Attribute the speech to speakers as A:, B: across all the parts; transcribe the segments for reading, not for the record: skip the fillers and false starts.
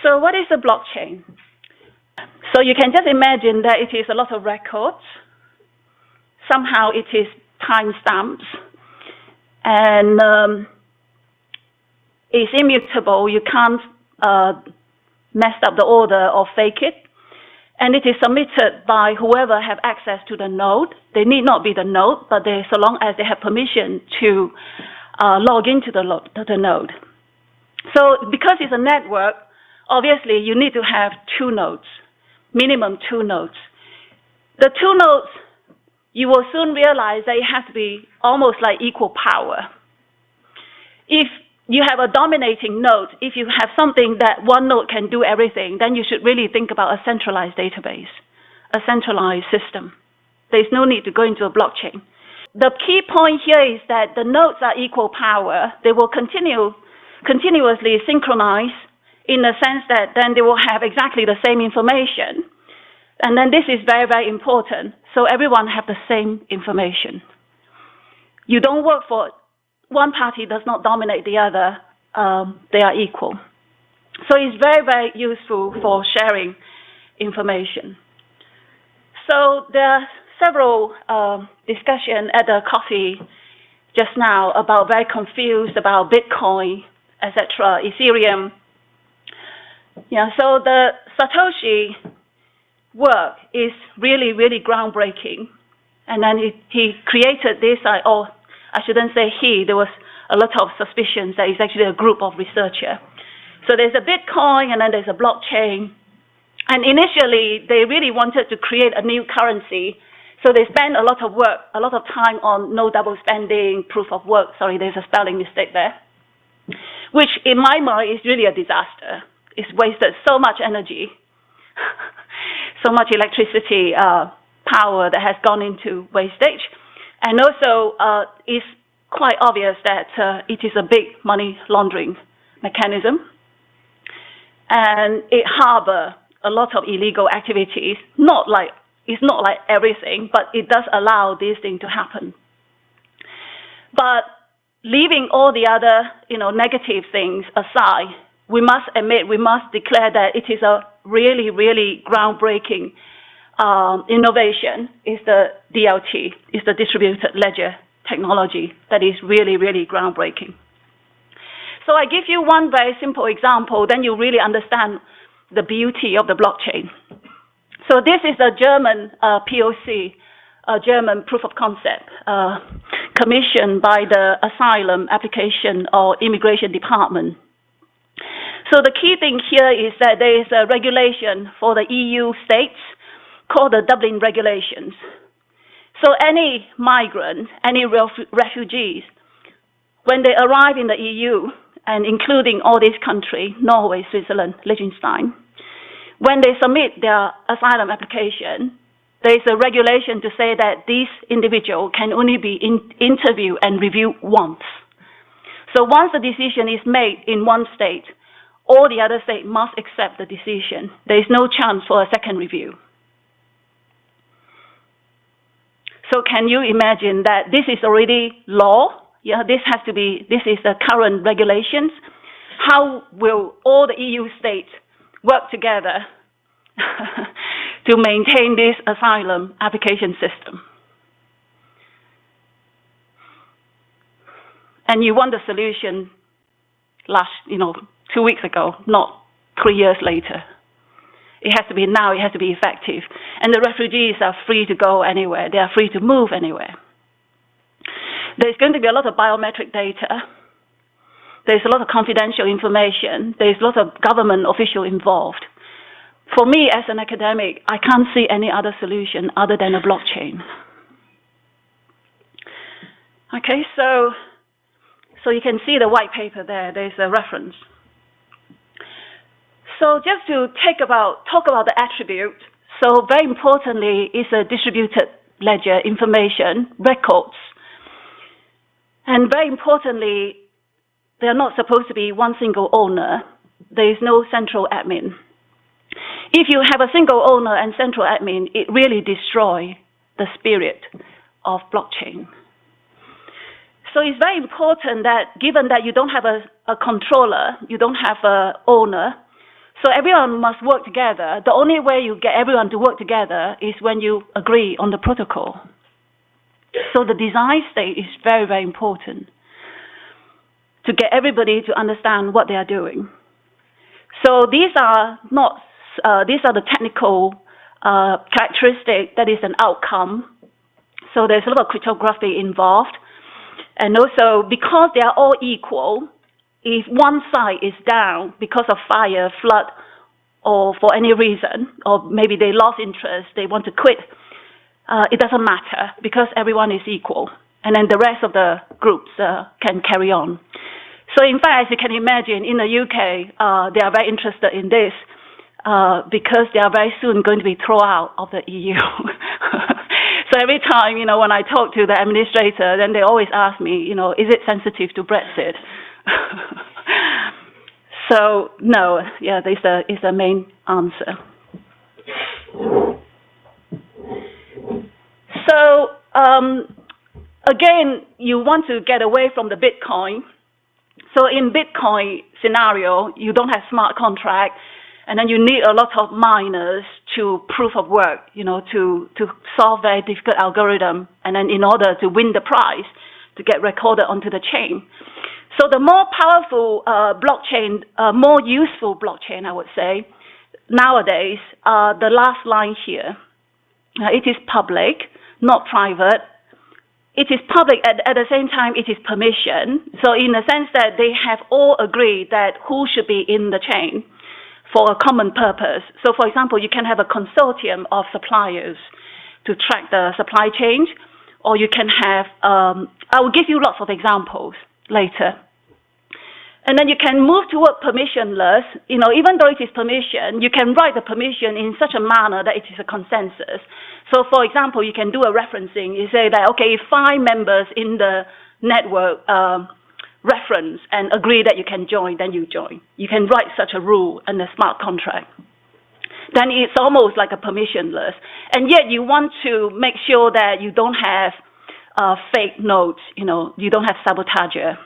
A: So what is a blockchain? So you can just imagine that it is a lot of records. Somehow it is timestamps. And it's immutable. You can't mess up the order or fake it. And it is submitted by whoever have access to the node. They need not be the node, but so long as they have permission to log into the node. So because it's a network, obviously you need to have two nodes, minimum two nodes. The two nodes, you will soon realize they have to be almost like equal power. If you have a dominating node, if you have something that one node can do everything, then you should really think about a centralized database, a centralized system. There's no need to go into a blockchain. The key point here is that the nodes are equal power. They will continuously synchronize in the sense that then they will have exactly the same information. And then this is very, very important. So everyone have the same information. You don't work for one party does not dominate the other, they are equal. So it's very, very useful for sharing information. So there are several discussions at the coffee just now about very confused about Bitcoin, etc., Ethereum. Yeah, so the Satoshi work is really, really groundbreaking. And then he created this, or I shouldn't say he, there was a lot of suspicions that it's actually a group of researchers. So there's a Bitcoin and then there's a blockchain. And initially, they really wanted to create a new currency. So they spent a lot of work, a lot of time on no double spending, proof of work. Sorry, there's a spelling mistake there. Which in my mind is really a disaster. It's wasted so much energy, so much electricity, power that has gone into wastage. And also, it's quite obvious that it is a big money laundering mechanism. And it harbors a lot of illegal activities. It's not like everything, but it does allow these things to happen. But leaving all the other, negative things aside, we must admit, we must declare that it is a really, really groundbreaking innovation. Is the DLT, is the distributed ledger technology that is really, really groundbreaking. So I give you one very simple example, then you really understand the beauty of the blockchain. So this is a German POC, a German proof of concept, commissioned by the Asylum Application or Immigration Department. So the key thing here is that there is a regulation for the EU states called the Dublin Regulations. So any migrant, any refugees, when they arrive in the EU, and including all these countries, Norway, Switzerland, Liechtenstein, when they submit their asylum application, there is a regulation to say that these individuals can only be interviewed and reviewed once. So once the decision is made in one state, all the other states must accept the decision. There is no chance for a second review. So can you imagine that this is already law? Yeah, this is the current regulations. How will all the EU states work together to maintain this asylum application system? And you want the solution 2 weeks ago, not 3 years later. It has to be now, it has to be effective. And the refugees are free to go anywhere. They are free to move anywhere. There's going to be a lot of biometric data. There's a lot of confidential information. There's a lot of government official involved. For me, as an academic, I can't see any other solution other than a blockchain. Okay, so you can see the white paper there. There's a reference. So just to talk about the attribute, so very importantly is a distributed ledger information, records. And very importantly, they are not supposed to be one single owner. There is no central admin. If you have a single owner and central admin, it really destroys the spirit of blockchain. So it's very important that given that you don't have a controller, you don't have an owner, So everyone must work together. The only way you get everyone to work together is when you agree on the protocol. So the design stage is very, very important to get everybody to understand what they are doing. So these are the technical characteristics that is an outcome. So there's a lot of cryptography involved. And also, because they are all equal, if one side is down because of fire, flood, or for any reason, or maybe they lost interest, they want to quit, it doesn't matter because everyone is equal. And then the rest of the groups can carry on. So in fact, as you can imagine, in the UK, they are very interested in this because they are very soon going to be thrown out of the EU. So every time, when I talk to the administrator, then they always ask me, is it sensitive to Brexit? So no, yeah, this is the main answer. So again, you want to get away from the Bitcoin. So in Bitcoin scenario, you don't have smart contract, and then you need a lot of miners to proof of work, to solve very difficult algorithm, and then in order to win the prize, to get recorded onto the chain. So the more powerful blockchain, more useful blockchain, I would say, nowadays, the last line here, it is public, not private. It is public, at the same time, it is permission. So in the sense that they have all agreed that who should be in the chain for a common purpose. So for example, you can have a consortium of suppliers to track the supply chain, or you can have, I will give you lots of examples later. And then you can move toward permissionless. Even though it is permission, you can write the permission in such a manner that it is a consensus. So for example, you can do a referencing. You say that, okay, if 5 members in the network reference and agree that you can join, then you join. You can write such a rule in a smart contract. Then it's almost like a permissionless. And yet you want to make sure that you don't have fake nodes, you don't have sabotager.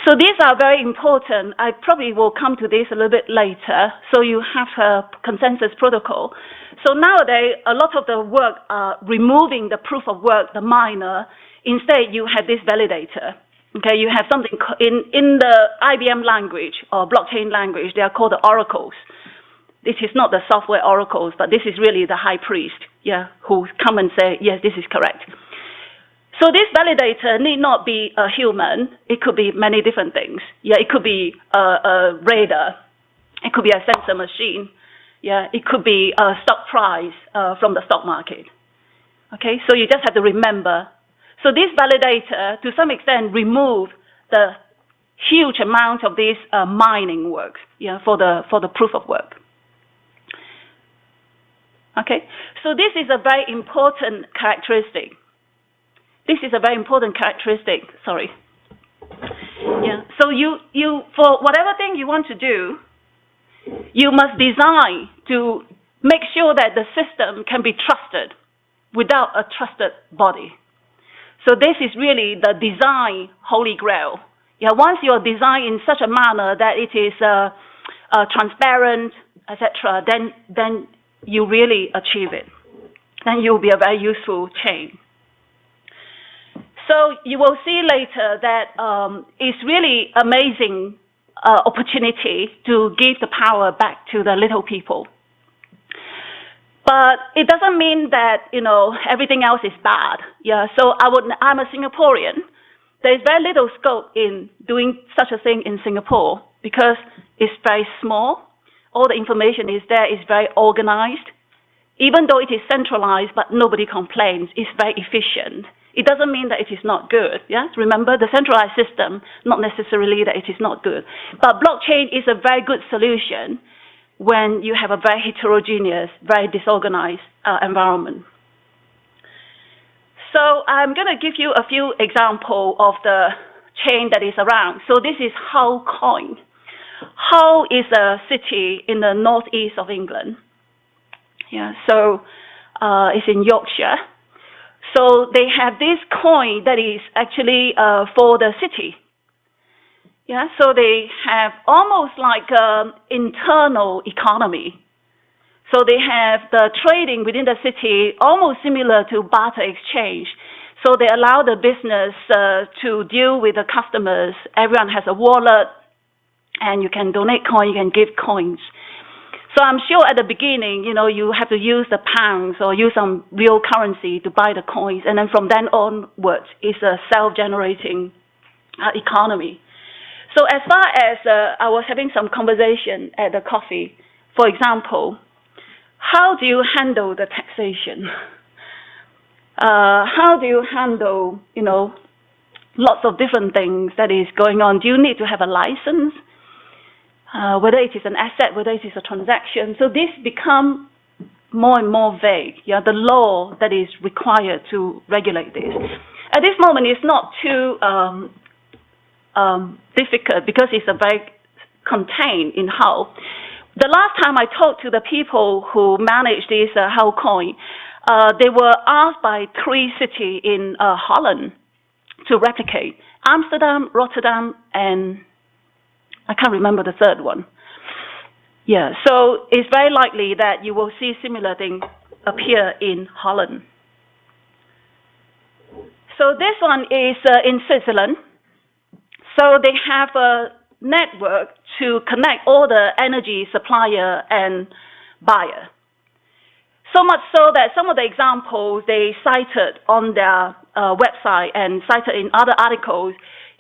A: So these are very important. I probably will come to this a little bit later. So you have a consensus protocol. So nowadays, a lot of the work removing the proof of work, the miner. Instead, you have this validator. Okay, you have something in the IBM language or blockchain language. They are called the oracles. This is not the software oracles, but this is really the high priest, who come and say, yes, this is correct. So this validator need not be a human. It could be many different things. It could be a radar. It could be a sensor machine. It could be a stock price from the stock market. Okay, so you just have to remember. So this validator, to some extent, remove the huge amount of this mining work, for the proof of work. Okay, so this is a very important characteristic. This is a very important characteristic, sorry. So you for whatever thing you want to do, you must design to make sure that the system can be trusted without a trusted body. So this is really the design holy grail. Once you are designed in such a manner that it is transparent, etc., then you really achieve it. Then you will be a very useful chain. So you will see later that it's really amazing opportunity to give the power back to the little people. But it doesn't mean that, everything else is bad. So I'm a Singaporean. There is very little scope in doing such a thing in Singapore because it's very small. All the information is there, it's very organized. Even though it is centralized, but nobody complains, it's very efficient. It doesn't mean that it is not good. Remember, the centralized system, not necessarily that it is not good. But blockchain is a very good solution when you have a very heterogeneous, very disorganized environment. So I'm going to give you a few examples of the chain that is around. So this is Hull Coin. Hull is a city in the northeast of England. So it's in Yorkshire. So they have this coin that is actually for the city. Yeah, so they have almost like an internal economy. So they have the trading within the city almost similar to barter exchange. So they allow the business to deal with the customers. Everyone has a wallet, and you can donate coin, you can give coins. So I'm sure at the beginning, you have to use the pounds or use some real currency to buy the coins. And then from then onwards, it's a self-generating economy. So as far as I was having some conversation at the coffee, for example, how do you handle the taxation? How do you handle, lots of different things that is going on? Do you need to have a license? Whether it is an asset, whether it is a transaction. So this become more and more vague. Yeah, the law that is required to regulate this. At this moment, it's not too difficult because it's a very contained in Hull. The last time I talked to the people who manage this Hull coin, they were asked by 3 cities in Holland to replicate: Amsterdam, Rotterdam, and I can't remember the third one. Yeah, so it's very likely that you will see similar things appear in Holland. So this one is in Switzerland. So they have a network to connect all the energy supplier and buyer. So much so that some of the examples they cited on their website and cited in other articles,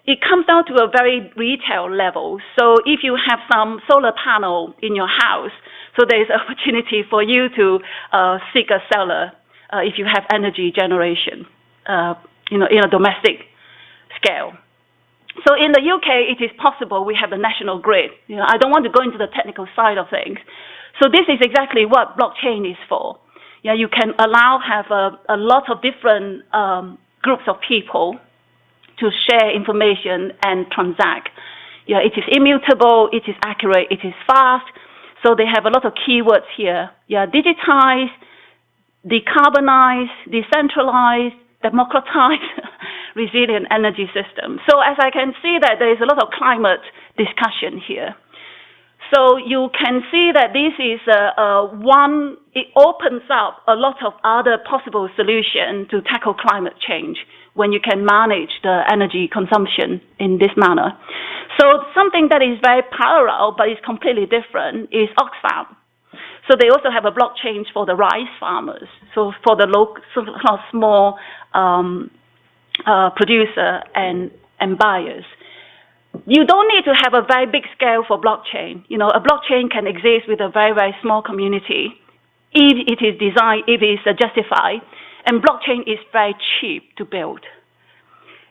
A: it comes down to a very retail level. So if you have some solar panel in your house, so there's opportunity for you to seek a seller if you have energy generation, in a domestic scale. So in the UK, it is possible we have a national grid. I don't want to go into the technical side of things. So this is exactly what blockchain is for. Yeah, you can have a lot of different groups of people to share information and transact. Yeah, it is immutable, it is accurate, it is fast. So they have a lot of keywords here. Yeah, digitize, decarbonize, decentralize, democratize, resilient energy system. So as I can see that there is a lot of climate discussion here. So you can see that this is it opens up a lot of other possible solutions to tackle climate change when you can manage the energy consumption in this manner. So something that is very parallel but is completely different is Oxfam. So they also have a blockchain for the rice farmers, so for the local, small producer and buyers. You don't need to have a very big scale for blockchain. A blockchain can exist with a very, very small community if it is designed, if it is justified, and blockchain is very cheap to build.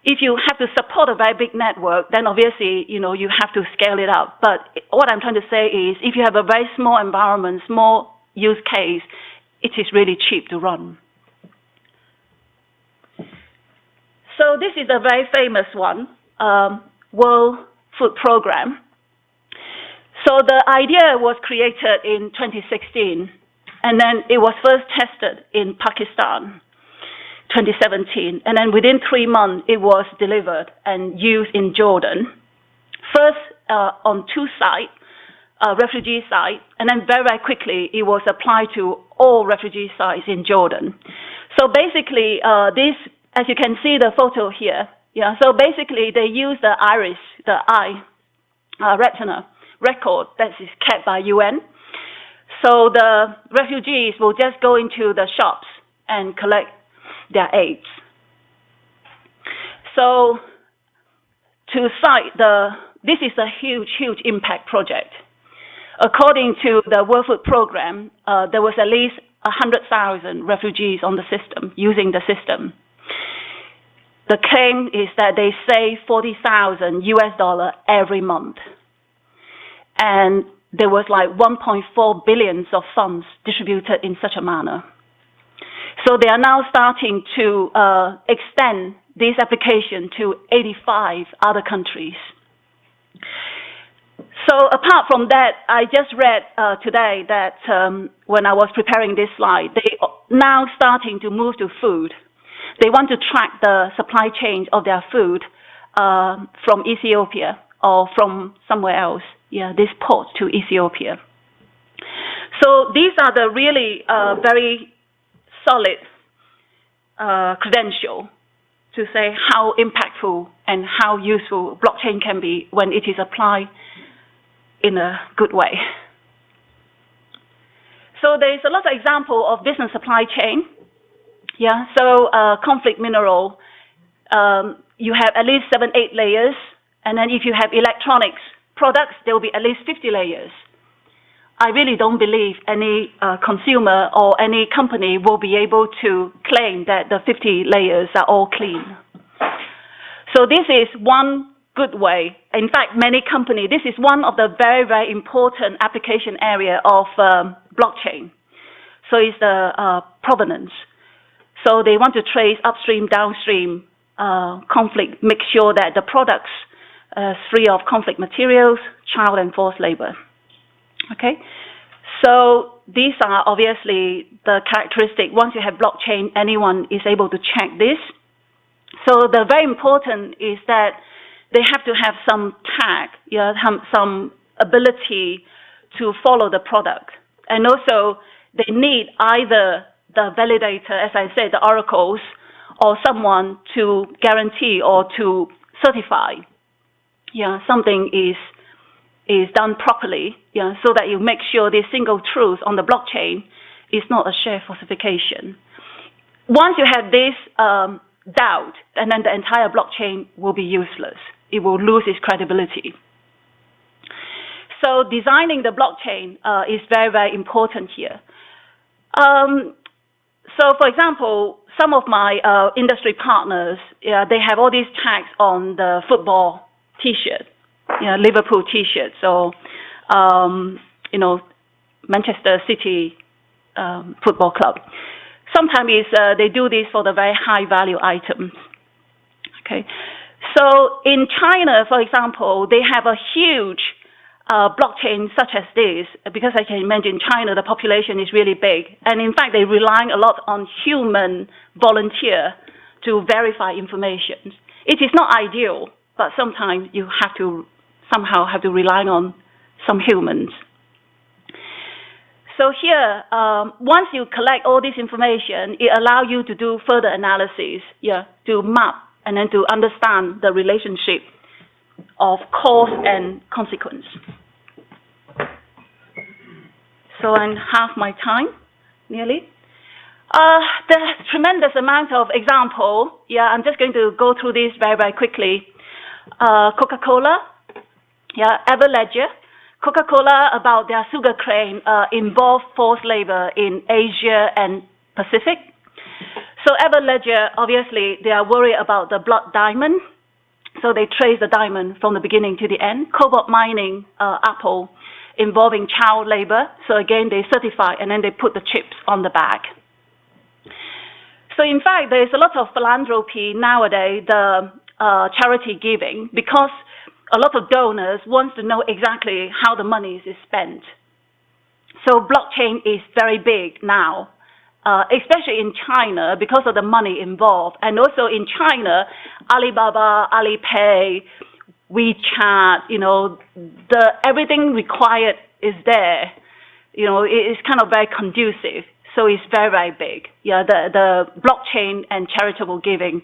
A: If you have to support a very big network, then obviously, you have to scale it up. But what I'm trying to say is, if you have a very small environment, small use case, it is really cheap to run. So this is a very famous one, World Food Program. So the idea was created in 2016, and then it was first tested in Pakistan, 2017, and then within 3 months it was delivered and used in Jordan. First on 2 sites, refugee sites, and then very, very quickly it was applied to all refugee sites in Jordan. So basically this, as you can see the photo here, yeah, so basically they use the iris, the eye retina record that is kept by UN. So the refugees will just go into the shops and collect their aids. So to cite this is a huge, huge impact project. According to the World Food Program, there was at least 100,000 refugees on the system, using the system. The claim is that they save $40,000 every month. And there was like 1.4 billion of funds distributed in such a manner. So they are now starting to extend this application to 85 other countries. So apart from that, I just read today that when I was preparing this slide, they are now starting to move to food. They want to track the supply chain of their food from Ethiopia or from somewhere else, this port to Ethiopia. So these are the really very solid credential to say how impactful and how useful blockchain can be when it is applied in a good way. So there's a lot of example of business supply chain. So conflict mineral, you have at least 7, 8 layers. And then if you have electronics products, there will be at least 50 layers. I really don't believe any consumer or any company will be able to claim that the 50 layers are all clean. So this is one good way. In fact, many companies, this is one of the very, very important application area of blockchain. So it's the provenance. So they want to trace upstream, downstream conflict, make sure that the products are free of conflict materials, child and forced labor. Okay, so these are obviously the characteristic. Once you have blockchain, anyone is able to check this. So the very important is that they have to have some tag, some ability to follow the product. And also they need either the validator, as I said, the oracles, or someone to guarantee or to certify something is done properly, so that you make sure this single truth on the blockchain is not a share falsification. Once you have this doubt, and then the entire blockchain will be useless. It will lose its credibility. So designing the blockchain is very, very important here. So for example, some of my industry partners, they have all these tags on the football T-shirt, Liverpool T-shirt, so Manchester City Football Club. Sometimes they do this for the very high value items. Okay, so in China, for example, they have a huge blockchain such as this, because I can imagine China, the population is really big, and in fact they rely a lot on human volunteer to verify information. It is not ideal, but sometimes you have to somehow have to rely on some humans. So here, once you collect all this information, it allows you to do further analysis, to map and then to understand the relationship of cause and consequence. So in half my time, nearly. There's tremendous amount of example. I'm just going to go through this very, very quickly. Coca-Cola, Everledger. Coca-Cola, about their sugar cane, involved forced labor in Asia and Pacific. So Everledger, obviously, they are worried about the blood diamond. So they trace the diamond from the beginning to the end. Cobalt mining, Apple, involving child labor. So again, they certify and then they put the chips on the back. So in fact, there is a lot of philanthropy nowadays, the charity giving, because a lot of donors want to know exactly how the money is spent. So blockchain is very big now, especially in China because of the money involved. And also in China, Alibaba, Alipay, WeChat, everything required is there. It is kind of very conducive. So it's very, very big. The blockchain and charitable giving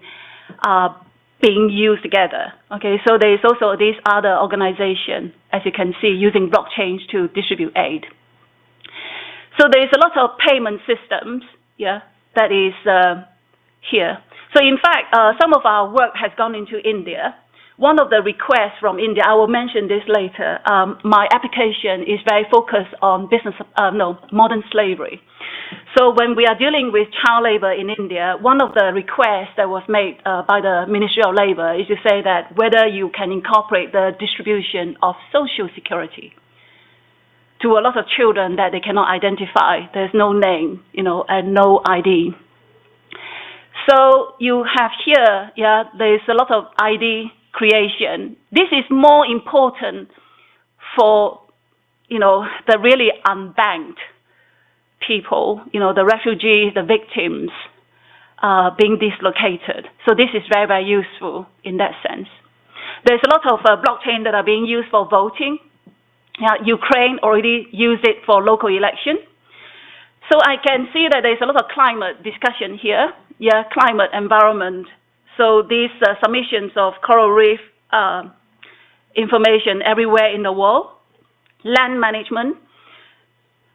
A: are being used together. Okay, so there is also this other organization, as you can see, using blockchains to distribute aid. So there is a lot of payment systems, that is here. So in fact, some of our work has gone into India. One of the requests from India, I will mention this later, my application is very focused on modern slavery. So when we are dealing with child labor in India, one of the requests that was made by the Ministry of Labor is to say that whether you can incorporate the distribution of social security to a lot of children that they cannot identify. There's no name, and no ID. So you have here, there's a lot of ID creation. This is more important for, the really unbanked people, the refugees, the victims being dislocated. So this is very, very useful in that sense. There's a lot of blockchain that are being used for voting. Ukraine already used it for local election. So I can see that there's a lot of climate discussion here. Climate, environment. So these submissions of coral reef information everywhere in the world. Land management.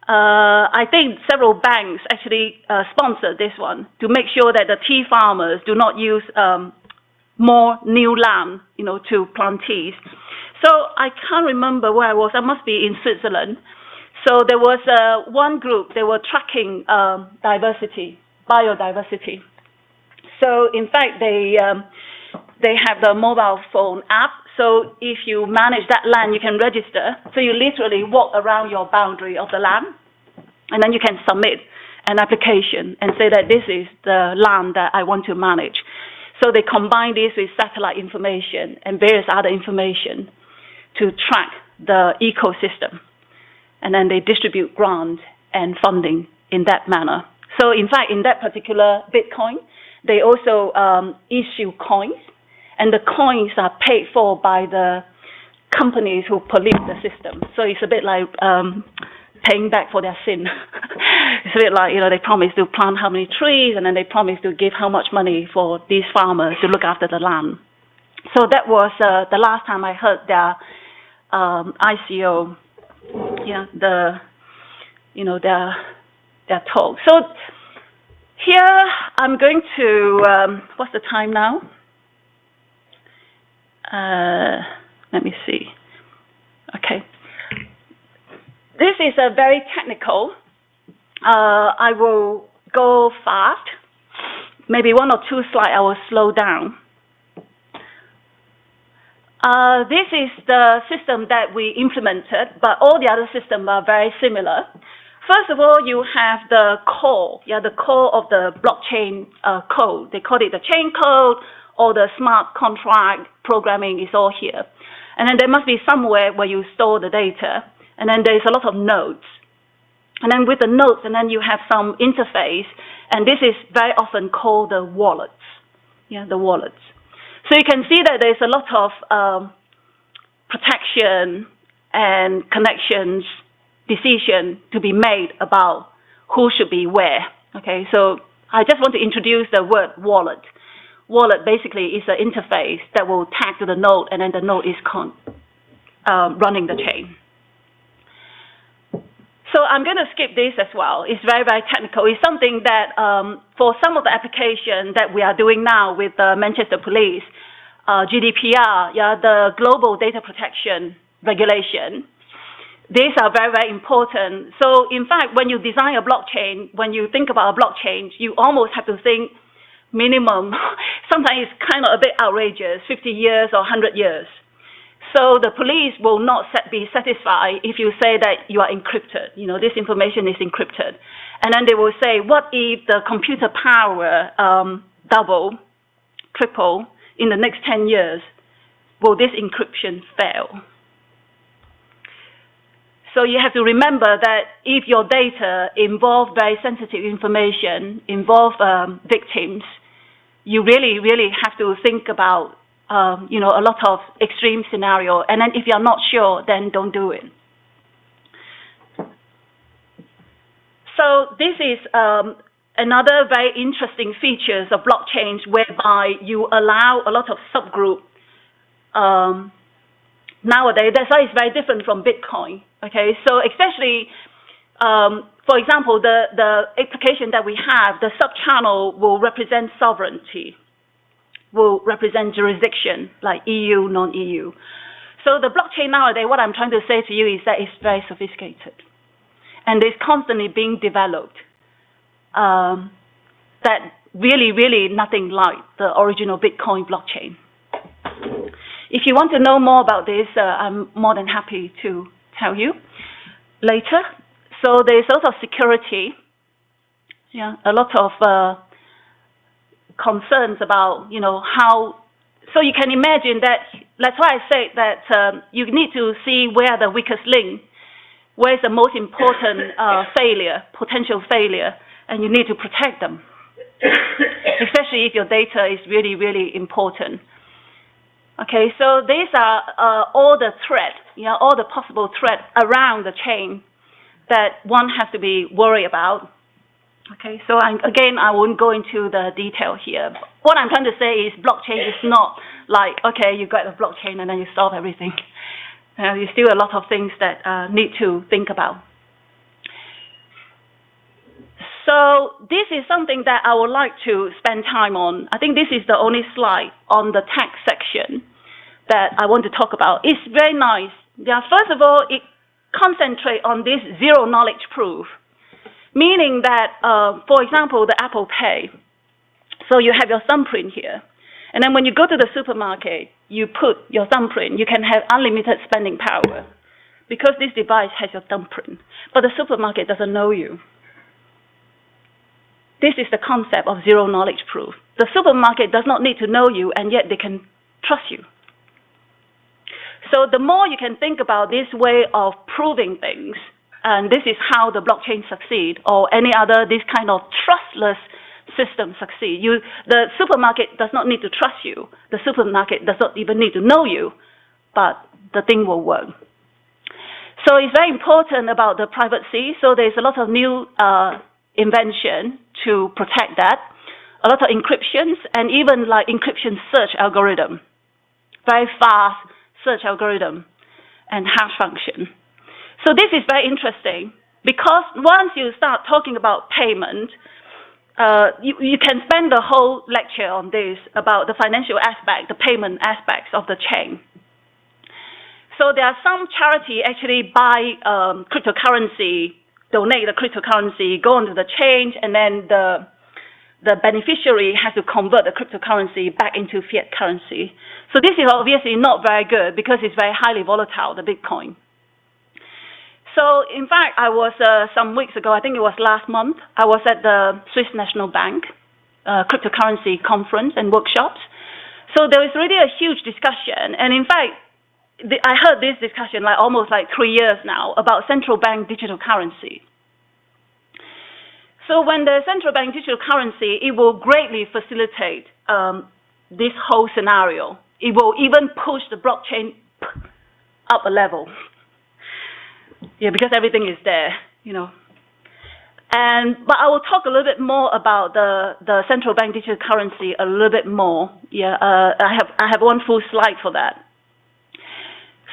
A: I think several banks actually sponsored this one to make sure that the tea farmers do not use more new land, to plant teas. So I can't remember where I was. I must be in Switzerland. So there was one group, they were tracking biodiversity. So in fact, they have the mobile phone app. So if you manage that land, you can register. So you literally walk around your boundary of the land, and then you can submit an application and say that this is the land that I want to manage. So they combine this with satellite information and various other information to track the ecosystem. And then they distribute grants and funding in that manner. So in fact, in that particular Bitcoin, they also issue coins, and the coins are paid for by the companies who pollute the system. So it's a bit like paying back for their sin. It's a bit like, they promise to plant how many trees, and then they promise to give how much money for these farmers to look after the land. So that was the last time I heard their ICO, their talk. So here I'm going to, what's the time now? Let me see. Okay. This is a very technical. I will go fast. Maybe one or two slides I will slow down. This is the system that we implemented, but all the other systems are very similar. First of all, you have the core, the core of the blockchain code. They call it the chain code, or the smart contract programming is all here. And then there must be somewhere where you store the data. And then there's a lot of nodes. And then with the nodes, and then you have some interface. And this is very often called the wallets. The wallets. So you can see that there's a lot of protection and connections, decision to be made about who should be where. Okay, so I just want to introduce the word wallet. Wallet basically is an interface that will tag to the node, and then the node is running the chain. So I'm going to skip this as well. It's very, very technical. It's something that for some of the applications that we are doing now with the Manchester Police, GDPR, the Global Data Protection Regulation, these are very, very important. So in fact, when you design a blockchain, when you think about a blockchain, you almost have to think minimum, sometimes it's kind of a bit outrageous, 50 years or 100 years. So the police will not be satisfied if you say that you are encrypted. This information is encrypted. And then they will say, what if the computer power double, triple in the next 10 years? Will this encryption fail? So you have to remember that if your data involve very sensitive information, involve victims, you really, really have to think about a lot of extreme scenario. And then if you're not sure, then don't do it. So this is another very interesting features of blockchains, whereby you allow a lot of subgroup. Nowadays, that's why it's very different from Bitcoin. Okay, so especially, for example, the application that we have, the sub-channel will represent sovereignty, will represent jurisdiction, like EU, non-EU. So the blockchain nowadays, what I'm trying to say to you is that it's very sophisticated. And it's constantly being developed. That really, really nothing like the original Bitcoin blockchain. If you want to know more about this, I'm more than happy to tell you later. So there's a lot of security, a lot of concerns about, how. So you can imagine that. That's why I say that you need to see where the weakest link, where's the most important potential failure, and you need to protect them, especially if your data is really, really important. Okay, so these are all the threats, all the possible threats around the chain that one has to be worried about. Okay, so again, I won't go into the detail here. What I'm trying to say is blockchain is not like, okay, you got a blockchain and then you solve everything. There's still a lot of things that need to think about. So this is something that I would like to spend time on. I think this is the only slide on the tax section that I want to talk about. It's very nice. First of all, it concentrates on this zero knowledge proof, meaning that, for example, the Apple Pay. So you have your thumbprint here. And then when you go to the supermarket, you put your thumbprint. You can have unlimited spending power because this device has your thumbprint. But the supermarket doesn't know you. This is the concept of zero knowledge proof. The supermarket does not need to know you, and yet they can trust you. So the more you can think about this way of proving things, and this is how the blockchain succeed, or any other this kind of trustless system succeed. The supermarket does not need to trust you. The supermarket does not even need to know you, but the thing will work. So it's very important about the privacy. So there's a lot of new invention to protect that. A lot of encryptions, and even like encryption search algorithm, very fast search algorithm and hash function. So this is very interesting because once you start talking about payment, you can spend the whole lecture on this about the financial aspect, the payment aspects of the chain. So there are some charity actually buy cryptocurrency, donate the cryptocurrency, go onto the chain, and then the beneficiary has to convert the cryptocurrency back into fiat currency. So this is obviously not very good because it's very highly volatile, the Bitcoin. So in fact, I was some weeks ago, I think it was last month, I was at the Swiss National Bank cryptocurrency conference and workshops. So there was really a huge discussion. And in fact, I heard this discussion like almost like 3 years now about central bank digital currency. So when the central bank digital currency, it will greatly facilitate this whole scenario. It will even push the blockchain up a level. Yeah, because everything is there, But I will talk a little bit more about the central bank digital currency a little bit more. Yeah, I have one full slide for that.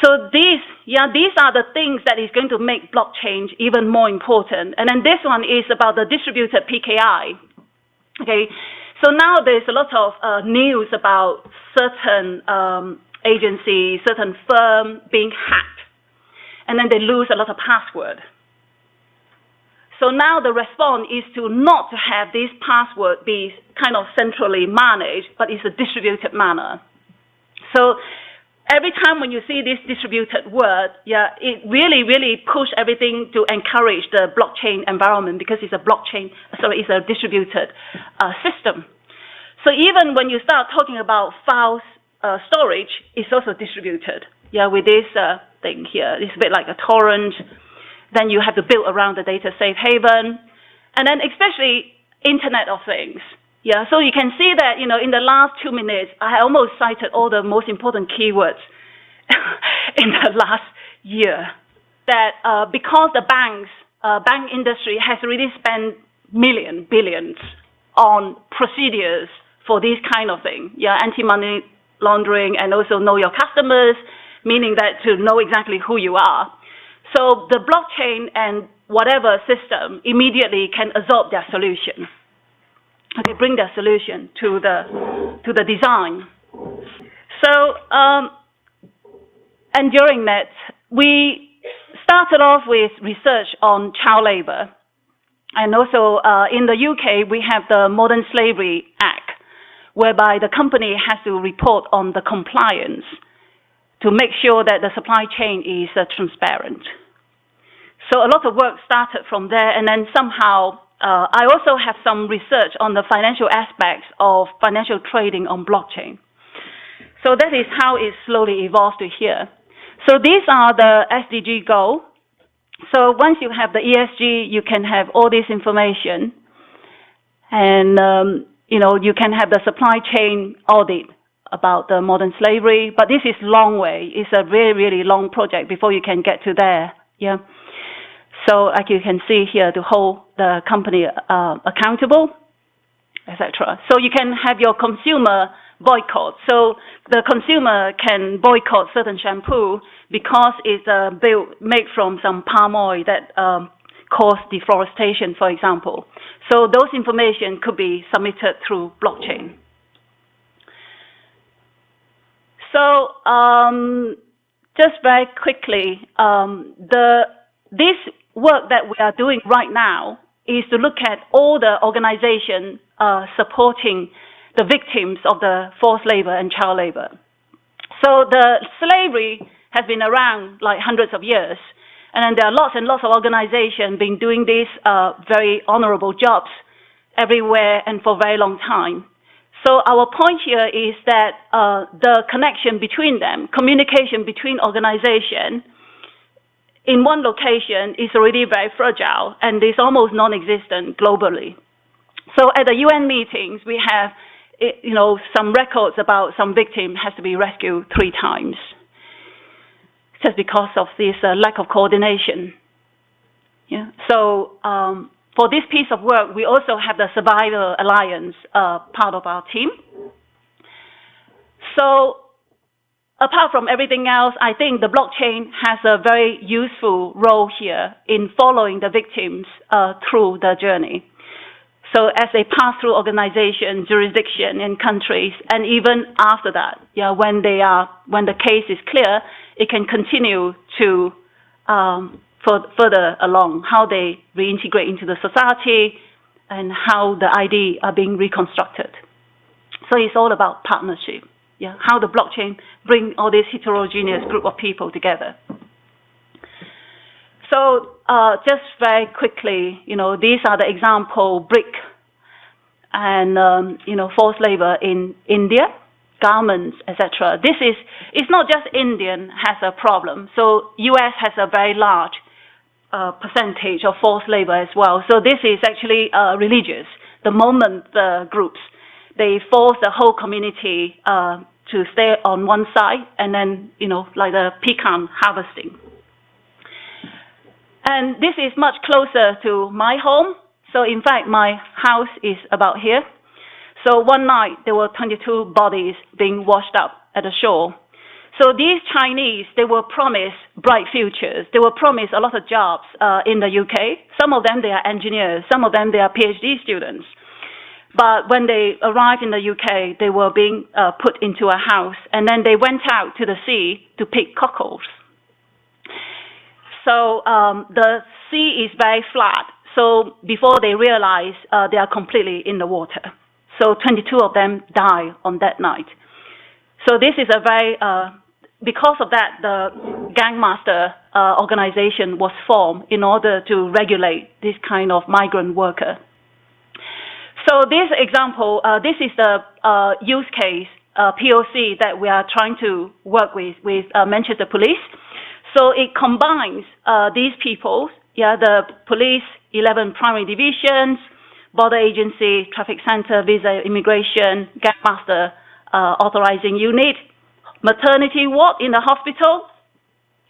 A: So these are the things that is going to make blockchain even more important. And then this one is about the distributed PKI. Okay, so now there's a lot of news about certain agencies, certain firm being hacked, and then they lose a lot of password. So now the response is to not to have this password be kind of centrally managed, but it's a distributed manner. So every time when you see this distributed word, it really, really push everything to encourage the blockchain environment because it's it's a distributed system. So even when you start talking about file storage, it's also distributed. Yeah, with this thing here, it's a bit like a torrent. Then you have to build around the data safe haven, and then especially Internet of Things. Yeah, so you can see that, in the last 2 minutes, I almost cited all the most important keywords in the last year. That because the bank industry has really spent billions on procedures for this kind of thing. Yeah, anti-money laundering and also know your customers, meaning that to know exactly who you are. So the blockchain and whatever system immediately can absorb their solution. Okay, bring their solution to the design. So EnduringNet, we started off with research on child labor, and also in the UK we have the Modern Slavery Act, whereby the company has to report on the compliance to make sure that the supply chain is transparent. So a lot of work started from there, and then somehow I also have some research on the financial aspects of financial trading on blockchain. So that is how it slowly evolved to here. So these are the SDG goals. So once you have the ESG, you can have all this information, and you can have the supply chain audit about the modern slavery, but this is long way. It's a really, really long project before you can get to there. Yeah. So like you can see here, to hold the company accountable, etc. So you can have your consumer boycott. So the consumer can boycott certain shampoo because it's made from some palm oil that cause deforestation, for example. So those information could be submitted through blockchain. So just very quickly, this work that we are doing right now is to look at all the organizations supporting the victims of the forced labor and child labor. So the slavery has been around like hundreds of years, and then there are lots and lots of organizations been doing these very honorable jobs everywhere and for a very long time. So our point here is that the connection between them, communication between organizations in one location is already very fragile and is almost non-existent globally. So at the UN meetings, we have some records about some victim has to be rescued 3 times just because of this lack of coordination. Yeah. So for this piece of work, we also have the Survivor Alliance part of our team. So apart from everything else, I think the blockchain has a very useful role here in following the victims through the journey. So as they pass through organization, jurisdiction in countries, and even after that, when the case is clear, it can continue to further along how they reintegrate into the society and how the ID are being reconstructed. So it's all about partnership. Yeah, how the blockchain bring all this heterogeneous group of people together. So just very quickly, these are the example brick and forced labor in India, garments, etc. It's not just Indian has a problem. So US has a very large percentage of forced labor as well. So this is actually religious. The moment the groups, they force the whole community to stay on one side, and then, like the pecan harvesting. And this is much closer to my home. So in fact, my house is about here. So one night, there were 22 bodies being washed up at the shore. So these Chinese, they were promised bright futures. They were promised a lot of jobs in the UK. Some of them, they are engineers. Some of them, they are PhD students. But when they arrived in the UK, they were being put into a house, and then they went out to the sea to pick cockles. So the sea is very flat. So before they realize, they are completely in the water. So 22 of them die on that night. So this is a very, because of that, the gangmaster organization was formed in order to regulate this kind of migrant worker. So this example, this is the use case, POC, that we are trying to work with Manchester Police. So it combines these people, the police, 11 primary divisions, border agency, traffic center, visa, immigration, gangmaster authorizing unit, maternity ward in the hospital,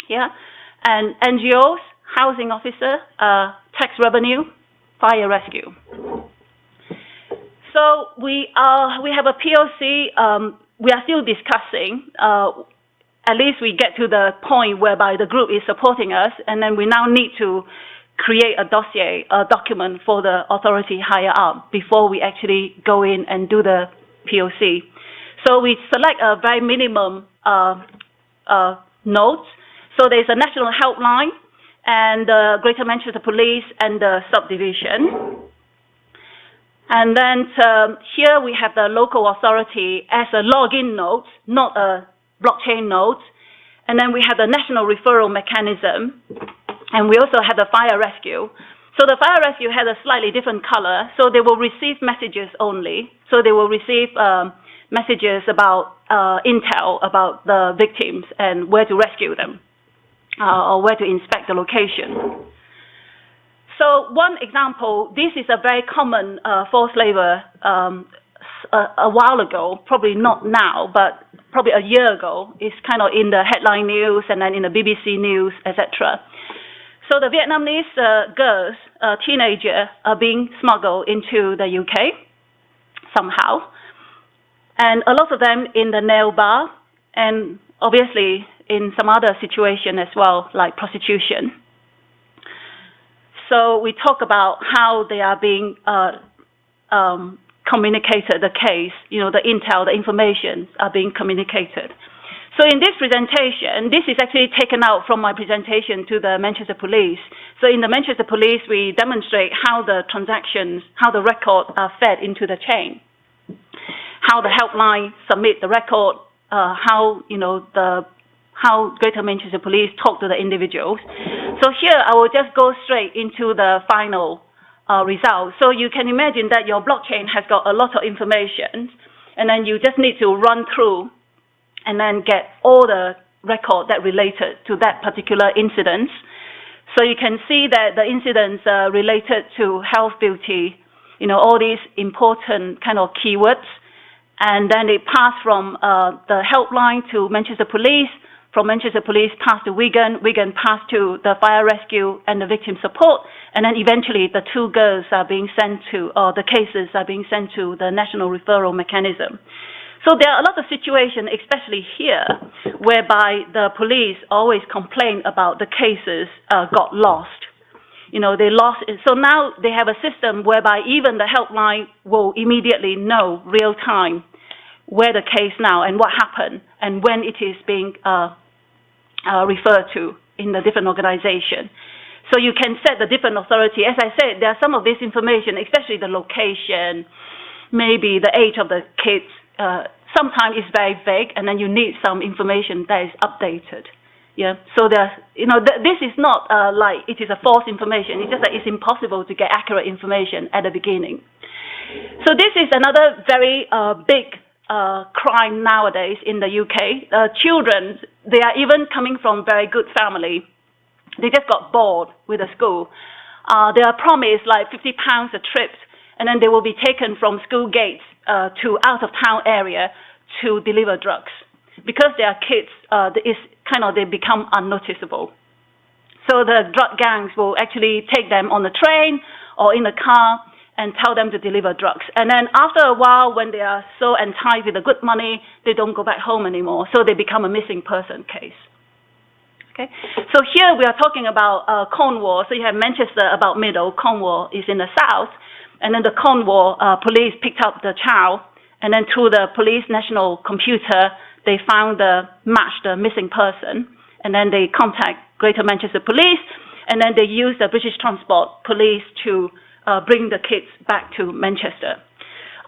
A: and NGOs, housing officer, tax revenue, fire rescue. So we have a POC. We are still discussing. At least we get to the point whereby the group is supporting us, and then we now need to create a dossier, a document for the authority higher up before we actually go in and do the POC. So we select a very minimum nodes. So there's a national helpline and the Greater Manchester Police and the subdivision. And then here we have the local authority as a login node, not a blockchain node. And then we have the national referral mechanism. And we also have the fire rescue. So the fire rescue has a slightly different color. So they will receive messages only. So they will receive messages about intel about the victims and where to rescue them or where to inspect the location. So one example, this is a very common forced labor a while ago, probably not now, but probably a year ago, it's kind of in the headline news and then in the BBC News, etc. So the Vietnamese girls, teenagers, are being smuggled into the UK somehow. And a lot of them in the nail bar and obviously in some other situation as well, like prostitution. So we talk about how they are being communicated, the case, the intel, the information are being communicated. So in this presentation, this is actually taken out from my presentation to the Manchester Police. So in the Manchester Police, we demonstrate how the transactions, how the records are fed into the chain, how the helpline submit the record, how Greater Manchester Police talk to the individuals. So here I will just go straight into the final results. So you can imagine that your blockchain has got a lot of information, and then you just need to run through and then get all the record that related to that particular incident. So you can see that the incidents related to health, beauty, all these important kind of keywords. And then it passed from the helpline to Manchester Police, from Manchester Police passed to Wigan passed to the fire rescue and the victim support, and then eventually the two girls are being sent to, or the cases are being sent to the national referral mechanism. So there are a lot of situations, especially here, whereby the police always complain about the cases got lost. They lost it. So now they have a system whereby even the helpline will immediately know real time where the case now and what happened and when it is being referred to in the different organization. So you can set the different authority. As I said, there are some of this information, especially the location, maybe the age of the kids. Sometimes it's very vague, and then you need some information that is updated. Yeah. So there's, this is not like it is a false information. It's just that it's impossible to get accurate information at the beginning. So this is another very big crime nowadays in the UK. Children, they are even coming from very good family. They just got bored with the school. They are promised like £50 a trip, and then they will be taken from school gates to out of town area to deliver drugs. Because they are kids, they become unnoticeable. So the drug gangs will actually take them on the train or in the car and tell them to deliver drugs. And then after a while, when they are so enticed with the good money, they don't go back home anymore. So they become a missing person case. Okay. So here we are talking about Cornwall. So you have Manchester about middle, Cornwall is in the south. And then the Cornwall police picked up the child, and then through the police national computer, they found the missing person, and then they contact Greater Manchester Police, and then they use the British Transport Police to bring the kids back to Manchester.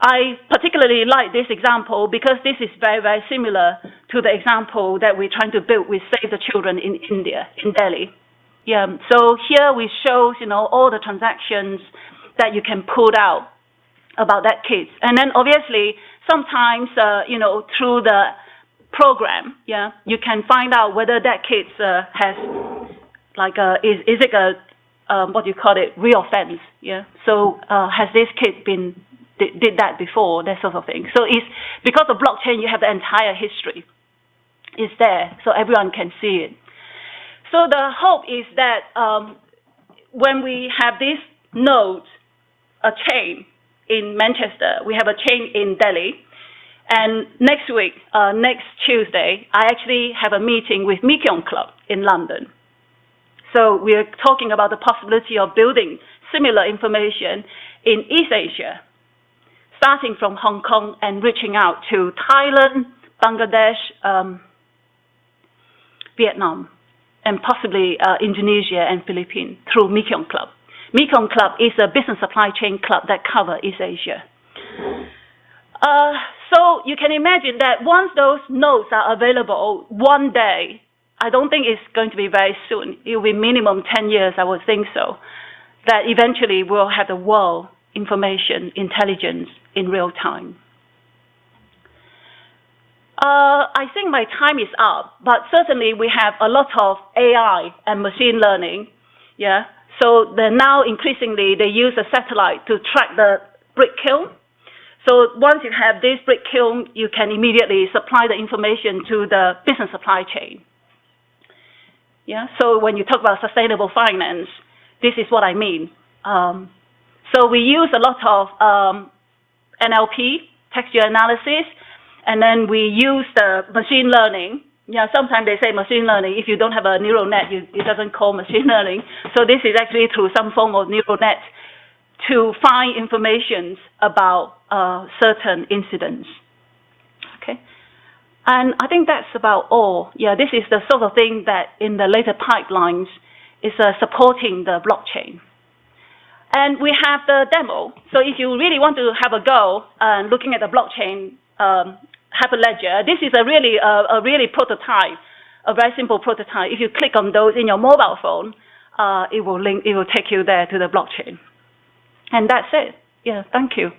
A: I particularly like this example because this is very, very similar to the example that we're trying to build with Save the Children in India, in Delhi. Yeah. So here we show, all the transactions that you can pull out about that kids. And then obviously, sometimes, through the program, you can find out whether that kid has, is it a, reoffense, So has this kid did that before, that sort of thing. So it's, because of blockchain, you have the entire history. It's there, so everyone can see it. So the hope is that when we have this node, a chain in Manchester, we have a chain in Delhi, and next week, next Tuesday, I actually have a meeting with Meekion Club in London. So we're talking about the possibility of building similar information in East Asia, starting from Hong Kong and reaching out to Thailand, Bangladesh, Vietnam, and possibly Indonesia and Philippines through Meekion Club. Meekion Club is a business supply chain club that covers East Asia. So you can imagine that once those nodes are available, one day, I don't think it's going to be very soon. It will be minimum 10 years, I would think so, that eventually we'll have the world information, intelligence in real time. I think my time is up, but certainly we have a lot of AI and machine learning, So now increasingly they use a satellite to track the brick kiln. So once you have this brick kiln, you can immediately supply the information to the business supply chain. Yeah. So when you talk about sustainable finance, this is what I mean. So we use a lot of NLP, textual analysis, and then we use the machine learning. Yeah, sometimes they say machine learning. If you don't have a neural net, it doesn't call machine learning. So this is actually through some form of neural net to find information about certain incidents. Okay, and I think that's about all. Yeah, this is the sort of thing that in the later pipelines is supporting the blockchain. And we have the demo. So if you really want to have a go looking at the blockchain Hyperledger, this is a really prototype, a very simple prototype. If you click on those in your mobile phone, it will take you there to the blockchain. And that's it. Yeah, thank you.